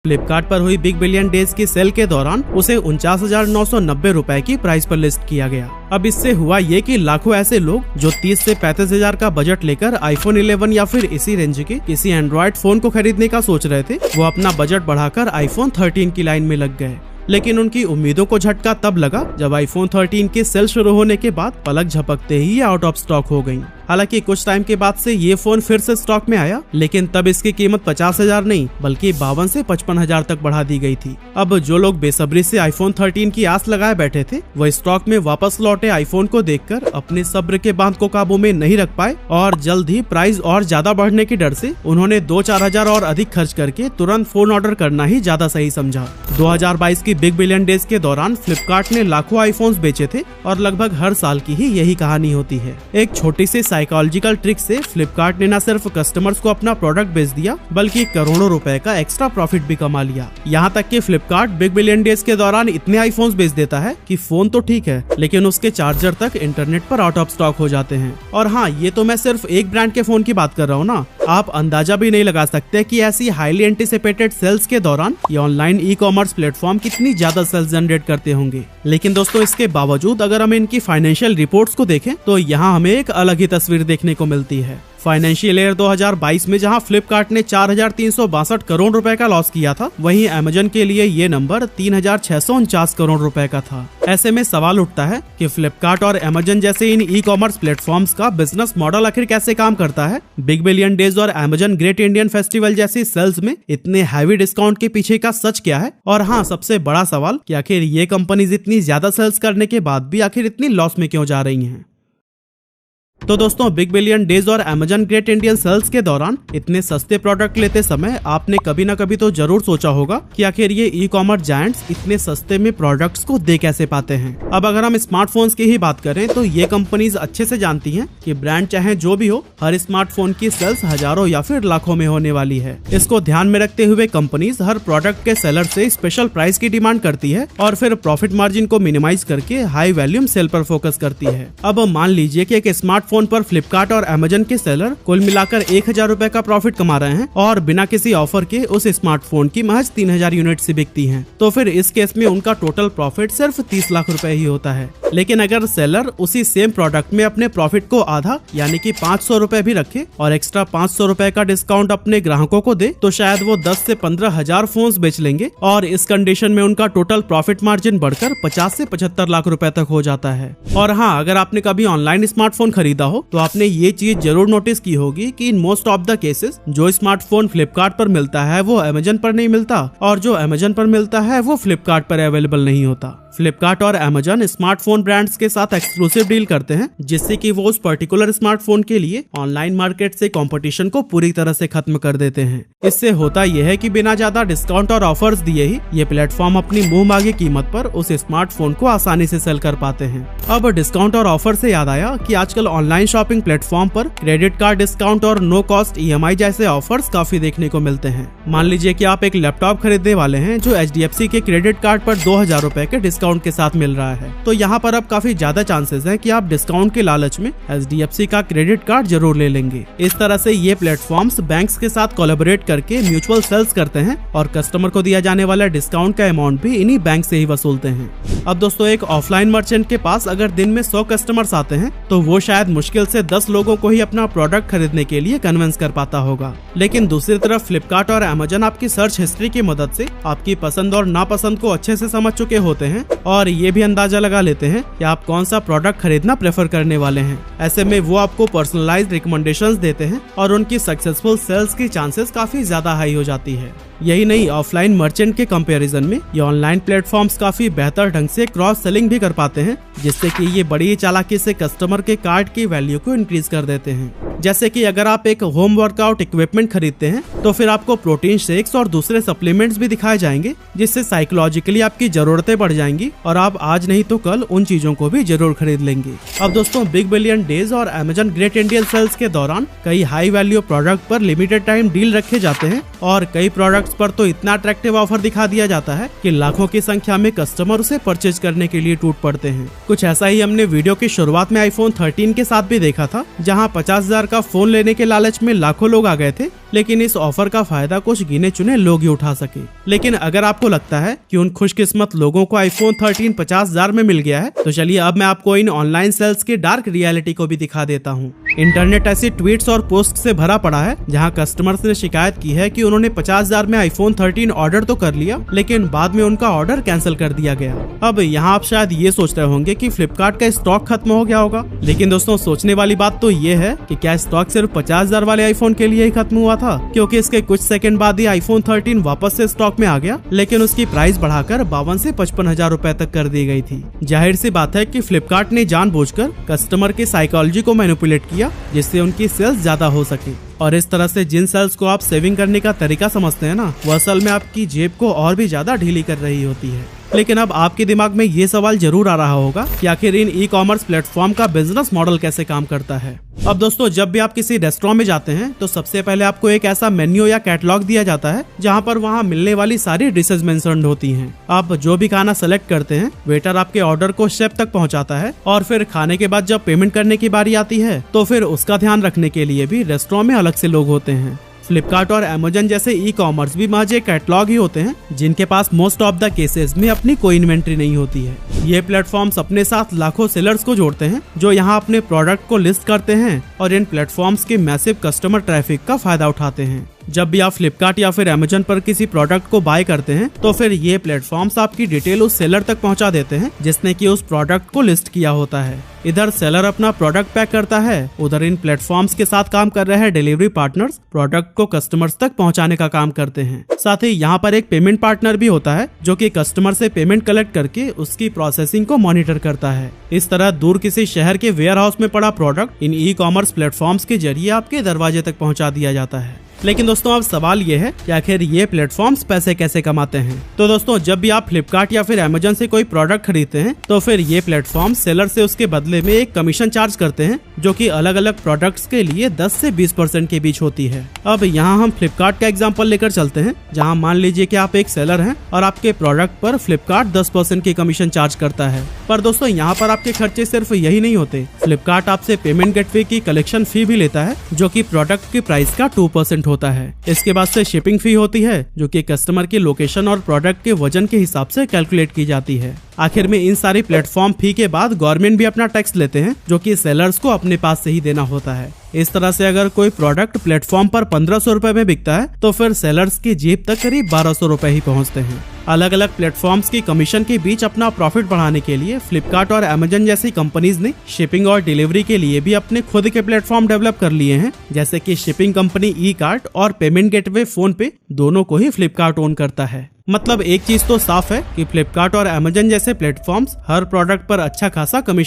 फ्लिपकार्ट पर हुई big billion days की सेल के दौरान उसे 49,990 रुपए की प्राइस पर लिस्ट किया गया। अब इससे हुआ ये कि लाखों ऐसे लोग जो 30 से 35,000 का बजट लेकर आईफोन 11 या फिर इसी रेंज के किसी एंड्रॉइड फोन को खरीदने का सोच रहे थे, वो अपना बजट बढ़ाकर आईफोन 13 की लाइन में लग गए। लेकिन उनकी उम्मीदों को झटका तब लगा जब आईफोन 13 की सेल शुरू होने के बाद पलक झपकते ही आउट ऑफ स्टॉक हो गई। हालांकि कुछ टाइम के बाद से ये फोन फिर से स्टॉक में आया, लेकिन तब इसकी कीमत 50,000 नहीं बल्कि 52 से 55,000 तक बढ़ा दी गई थी। अब जो लोग बेसब्री से आईफोन 13 की आस लगाए बैठे थे, वह स्टॉक में वापस लौटे आईफोन को देखकर अपने सब्र के बांध को काबू में नहीं रख पाए और जल्द ही प्राइस और ज्यादा बढ़ने के डर से उन्होंने 2-4 हजार और अधिक खर्च करके तुरंत फोन ऑर्डर करना ही ज्यादा सही समझा। 2022 की बिग बिलियन डेज के दौरान फ्लिपकार्ट ने लाखों आईफोन्स बेचे थे और लगभग हर साल की ही यही कहानी होती है। एक छोटी सी साइकोलॉजिकल ट्रिक से फ्लिपकार्ट ने न सिर्फ कस्टमर्स को अपना प्रोडक्ट बेच दिया बल्कि करोड़ों रुपए का एक्स्ट्रा प्रॉफिट भी कमा लिया। यहाँ तक कि फ्लिपकार्ट बिग बिलियन डेज के दौरान इतने आईफोन्स बेच देता है कि फोन तो ठीक है, लेकिन उसके चार्जर तक इंटरनेट पर आउट ऑफ स्टॉक हो जाते हैं। और हाँ, ये तो मैं सिर्फ एक ब्रांड के फोन की बात कर रहा हूँ ना। आप अंदाजा भी नहीं लगा सकते कि ऐसी हाईली एंटिसिपेटेड सेल्स के दौरान ये ऑनलाइन ई कॉमर्स प्लेटफॉर्म कितनी ज्यादा सेल्स जनरेट करते होंगे। लेकिन दोस्तों, इसके बावजूद अगर हम इनकी फाइनेंशियल रिपोर्ट्स को देखें तो यहाँ हमें एक अलग ही तस्वीर देखने को मिलती है। फाइनेंशियल ईयर 2022 में जहां फ्लिपकार्ट ने 4,362 करोड़ रुपए का लॉस किया था, वहीं अमेजन के लिए ये नंबर 3,649 करोड़ रुपए का था। ऐसे में सवाल उठता है कि फ्लिपकार्ट और अमेजन जैसे इन ई कॉमर्स प्लेटफॉर्म्स का बिजनेस मॉडल आखिर कैसे काम करता है। बिग बिलियन डेज और अमेजन ग्रेट इंडियन फेस्टिवल जैसी सेल्स में इतने हैवी डिस्काउंट के पीछे का सच क्या है। और हाँ, सबसे बड़ा सवाल कि आखिर ये कंपनीज इतनी ज्यादा सेल्स करने के बाद भी आखिर इतनी लॉस में क्यों जा रही हैं। तो दोस्तों, बिग बिलियन डेज और अमेजन ग्रेट इंडियन सेल्स के दौरान इतने सस्ते प्रोडक्ट लेते समय आपने कभी ना कभी तो जरूर सोचा होगा कि आखिर ये ई कॉमर्स जायंट्स इतने सस्ते में प्रोडक्ट्स को दे कैसे पाते हैं। अब अगर हम स्मार्टफोन्स की ही बात करें तो ये कंपनीज अच्छे से जानती हैं कि ब्रांड चाहे जो भी हो, हर स्मार्टफोन की सेल्स हजारों या फिर लाखों में होने वाली है। इसको ध्यान में रखते हुए कंपनीज हर प्रोडक्ट के सेलर से स्पेशल प्राइस की डिमांड करती है और फिर प्रॉफिट मार्जिन को मिनिमाइज करके हाई वैल्यूम सेल पर फोकस करती है। अब मान लीजिए कि एक स्मार्टफोन पर फ्लिपकार्ट और अमेजन के सेलर कुल मिलाकर 1,000 रुपए का प्रॉफिट कमा रहे हैं और बिना किसी ऑफर के उस स्मार्टफोन की महज 3,000 यूनिट से बिकती हैं। तो फिर इस केस में उनका टोटल प्रॉफिट सिर्फ 30 लाख रुपए ही होता है। लेकिन अगर सेलर उसी सेम प्रोडक्ट में अपने प्रॉफिट को आधा यानी कि 500 रुपए भी रखे और एक्स्ट्रा 500 रुपए का डिस्काउंट अपने ग्राहकों को दे, तो शायद वो 10 से 15,000 फोन्स बेच लेंगे और इस कंडीशन में उनका टोटल प्रॉफिट मार्जिन बढ़कर 50 से 75 लाख रुपए तक हो जाता है। और हाँ, अगर आपने कभी ऑनलाइन स्मार्टफोन खरीदा हो तो आपने ये चीज जरूर नोटिस की होगी कि in most of the cases जो स्मार्टफोन फ्लिपकार्ट पर मिलता है वो अमेजन पर नहीं मिलता और जो अमेजन पर मिलता है वो फ्लिपकार्ट पर अवेलेबल नहीं होता। फ्लिपकार्ट और अमेजन स्मार्टफोन ब्रांड्स के साथ एक्सक्लूसिव डील करते हैं, जिससे कि वो उस पर्टिकुलर स्मार्टफोन के लिए ऑनलाइन मार्केट से कंपटीशन को पूरी तरह से खत्म कर देते हैं। इससे होता यह है कि बिना ज्यादा डिस्काउंट और ऑफर्स दिए ही ये प्लेटफॉर्म अपनी मुंह मांगी कीमत पर उस स्मार्टफोन को आसानी से सेल कर पाते हैं। अब डिस्काउंट और ऑफर से याद आया कि आजकल ऑनलाइन शॉपिंग प्लेटफॉर्म पर क्रेडिट कार्ड डिस्काउंट और नो कॉस्ट EMI जैसे ऑफर्स काफी देखने को मिलते हैं। मान लीजिए कि आप एक लैपटॉप खरीदने वाले हैं जो HDFC के क्रेडिट कार्ड पर 2,000 रुपए के डिस्काउंट के साथ मिल रहा है, तो यहाँ पर अब काफी ज्यादा चांसेस है कि आप डिस्काउंट के लालच में HDFC का क्रेडिट कार्ड जरूर ले लेंगे। इस तरह से ये प्लेटफॉर्म्स बैंक्स के साथ कोलैबोरेट करके म्यूचुअल सेल्स करते हैं और कस्टमर को दिया जाने वाला डिस्काउंट का अमाउंट भी इन्हीं बैंक से ही वसूलते हैं। अब दोस्तों, एक ऑफलाइन मर्चेंट के पास अगर दिन में 100 कस्टमर्स आते हैं तो वो शायद मुश्किल से 10 लोगों को ही अपना प्रोडक्ट खरीदने के लिए कन्विंस कर पाता होगा। लेकिन दूसरी तरफ फ्लिपकार्ट और अमेजन आपकी सर्च हिस्ट्री की मदद से आपकी पसंद और नापसंद को अच्छे से समझ चुके होते हैं और ये भी अंदाजा लगा लेते हैं कि आप कौन सा प्रोडक्ट खरीदना प्रेफर करने वाले हैं। ऐसे में वो आपको पर्सनलाइज्ड रिकमेंडेशंस देते हैं और उनकी सक्सेसफुल सेल्स की चांसेस काफी ज्यादा हाई हो जाती है। यही नहीं, ऑफलाइन मर्चेंट के कंपैरिजन में ये ऑनलाइन प्लेटफॉर्म्स काफी बेहतर ढंग से क्रॉस सेलिंग भी कर पाते हैं, जिससे कि ये बड़ी चालाकी से कस्टमर के कार्ड की वैल्यू को इंक्रीज कर देते हैं। जैसे कि अगर आप एक होम वर्कआउट इक्विपमेंट खरीदते हैं तो फिर आपको प्रोटीन शेक्स और दूसरे सप्लीमेंट्स भी दिखाए जाएंगे, जिससे साइकोलॉजिकली आपकी जरूरतें बढ़ जाएंगी और आप आज नहीं तो कल उन चीजों को भी जरूर खरीद लेंगे। अब दोस्तों, बिग बिलियन डेज और अमेजन ग्रेट इंडियन सेल्स के दौरान कई हाई वैल्यू प्रोडक्ट पर लिमिटेड टाइम डील रखे जाते हैं और कई प्रोडक्ट्स पर तो इतना अट्रैक्टिव ऑफर दिखा दिया जाता है कि लाखों की संख्या में कस्टमर उसे परचेज करने के लिए टूट पड़ते हैं। कुछ ऐसा ही हमने वीडियो की शुरुआत में आईफोन 13 के साथ भी देखा था, जहां 50,000 का फोन लेने के लालच में लाखों लोग आ गए थे लेकिन इस ऑफर का फायदा कुछ गिने चुने लोग ही उठा सके। लेकिन अगर आपको लगता है कि उन खुशकिस्मत लोगों को आईफोन 13 50,000 में मिल गया है, तो चलिए अब मैं आपको इन ऑनलाइन सेल्स की डार्क रियलिटी को भी दिखा देता हूँ। इंटरनेट ऐसी ट्वीट्स और पोस्ट से भरा पड़ा है जहां कस्टमर्स ने शिकायत की है कि उन्होंने 50,000 में आईफोन 13 ऑर्डर तो कर लिया, लेकिन बाद में उनका ऑर्डर कैंसिल कर दिया गया। अब यहाँ आप शायद ये सोच रहे होंगे कि फ्लिपकार्ट का स्टॉक खत्म हो गया होगा, लेकिन दोस्तों सोचने वाली बात तो ये है कि क्या स्टॉक सिर्फ 50,000 वाले आईफोन के लिए ही खत्म हुआ था, क्योंकि इसके कुछ सेकंड बाद ही आईफोन 13 वापस से स्टॉक में आ गया, लेकिन उसकी प्राइस बढ़ाकर 52 से 55,000 रुपए तक कर दी गई थी। जाहिर सी बात है कि फ्लिपकार्ट ने जानबूझकर कस्टमर की साइकोलॉजी को मैनिपुलेट किया जिससे उनकी सेल्स ज्यादा हो सके। और इस तरह से जिन सेल्स को आप सेविंग करने का तरीका समझते हैं ना, वो असल में आपकी जेब को और भी ज्यादा ढीली कर रही होती है। लेकिन अब आपके दिमाग में ये सवाल जरूर आ रहा होगा कि आखिर इन ई कॉमर्स प्लेटफॉर्म का बिजनेस मॉडल कैसे काम करता है। अब दोस्तों जब भी आप किसी रेस्टोरेंट में जाते हैं तो सबसे पहले आपको एक ऐसा मेन्यू या कैटलॉग दिया जाता है जहां पर वहां मिलने वाली सारी डिशेज मेंशन्ड होती हैं। आप जो भी खाना सेलेक्ट करते हैं, वेटर आपके ऑर्डर को शेफ तक पहुंचाता है, और फिर खाने के बाद जब पेमेंट करने की बारी आती है तो फिर उसका ध्यान रखने के लिए भी रेस्टोरेंट में अलग से लोग होते हैं। फ्लिपकार्ट और अमेजन जैसे ई कॉमर्स भी महज एक कैटलॉग ही होते हैं जिनके पास मोस्ट ऑफ द केसेस में अपनी कोई इन्वेंट्री नहीं होती है। ये प्लेटफॉर्म्स अपने साथ लाखों सेलर्स को जोड़ते हैं जो यहाँ अपने प्रोडक्ट को लिस्ट करते हैं और इन प्लेटफॉर्म्स के मैसिव कस्टमर ट्रैफिक का फायदा उठाते हैं। जब भी आप फ्लिपकार्ट या फिर अमेजन पर किसी प्रोडक्ट को बाय करते हैं तो फिर ये प्लेटफॉर्म्स आपकी डिटेल उस सेलर तक पहुंचा देते हैं जिसने कि उस प्रोडक्ट को लिस्ट किया होता है। इधर सेलर अपना प्रोडक्ट पैक करता है, उधर इन प्लेटफॉर्म्स के साथ काम कर रहे डिलीवरी पार्टनर्स प्रोडक्ट को कस्टमर्स तक पहुंचाने का काम करते हैं। साथ ही यहाँ पर एक पेमेंट पार्टनर भी होता है जो कि कस्टमर से पेमेंट कलेक्ट करके उसकी प्रोसेसिंग को मॉनिटर करता है। इस तरह दूर किसी शहर के वेयर हाउस में पड़ा product in e commerce platforms के जरिए आपके दरवाजे तक पहुंचा दिया जाता है। लेकिन दोस्तों अब सवाल ये है कि आखिर ये प्लेटफॉर्म्स पैसे कैसे कमाते हैं। तो दोस्तों जब भी आप फ्लिपकार्ट या फिर अमेजन से कोई प्रोडक्ट खरीदते हैं तो फिर ये प्लेटफॉर्म सेलर से उसके बदले में एक कमीशन चार्ज करते हैं जो कि अलग अलग प्रोडक्ट्स के लिए 10 से 20% के बीच होती है। अब यहाँ हम फ्लिपकार्ट का एग्जाम्पल लेकर चलते हैं जहाँ मान लीजिए कि आप एक सेलर हैं और आपके प्रोडक्ट पर फ्लिपकार्ट 10% की कमीशन चार्ज करता है। पर दोस्तों यहाँ पर आपके खर्चे सिर्फ यही नहीं होते, फ्लिपकार्ट आपसे पेमेंट गेटवे की कलेक्शन फी भी लेता है जो कि प्रोडक्ट की प्राइस का 2% होता है। इसके बाद से शिपिंग फी होती है जो कि कस्टमर की लोकेशन और प्रोडक्ट के वजन के हिसाब से कैलकुलेट की जाती है। आखिर में इन सारी प्लेटफॉर्म फी के बाद गवर्नमेंट भी अपना टैक्स लेते हैं जो कि सेलर्स को अपने पास से ही देना होता है। इस तरह से अगर कोई प्रोडक्ट प्लेटफॉर्म पर 1500 रुपए में बिकता है तो फिर सेलर्स की जेब तक करीब 1200 रुपए ही पहुंचते हैं। अलग अलग प्लेटफॉर्म्स की कमीशन के बीच अपना प्रॉफिट बढ़ाने के लिए फ्लिपकार्ट और अमेजन जैसी कंपनीज ने शिपिंग और डिलीवरी के लिए भी अपने खुद के प्लेटफॉर्म डेवलप कर लिए हैं, जैसे कि शिपिंग कंपनी ई कार्ट और पेमेंट गेटवे फोन पे, दोनों को ही फ्लिपकार्ट ओन करता है। मतलब एक चीज तो साफ है कि फ्लिपकार्ट और अमेजन जैसे प्लेटफॉर्म्स हर प्रोडक्ट पर अच्छा खासा कमीशन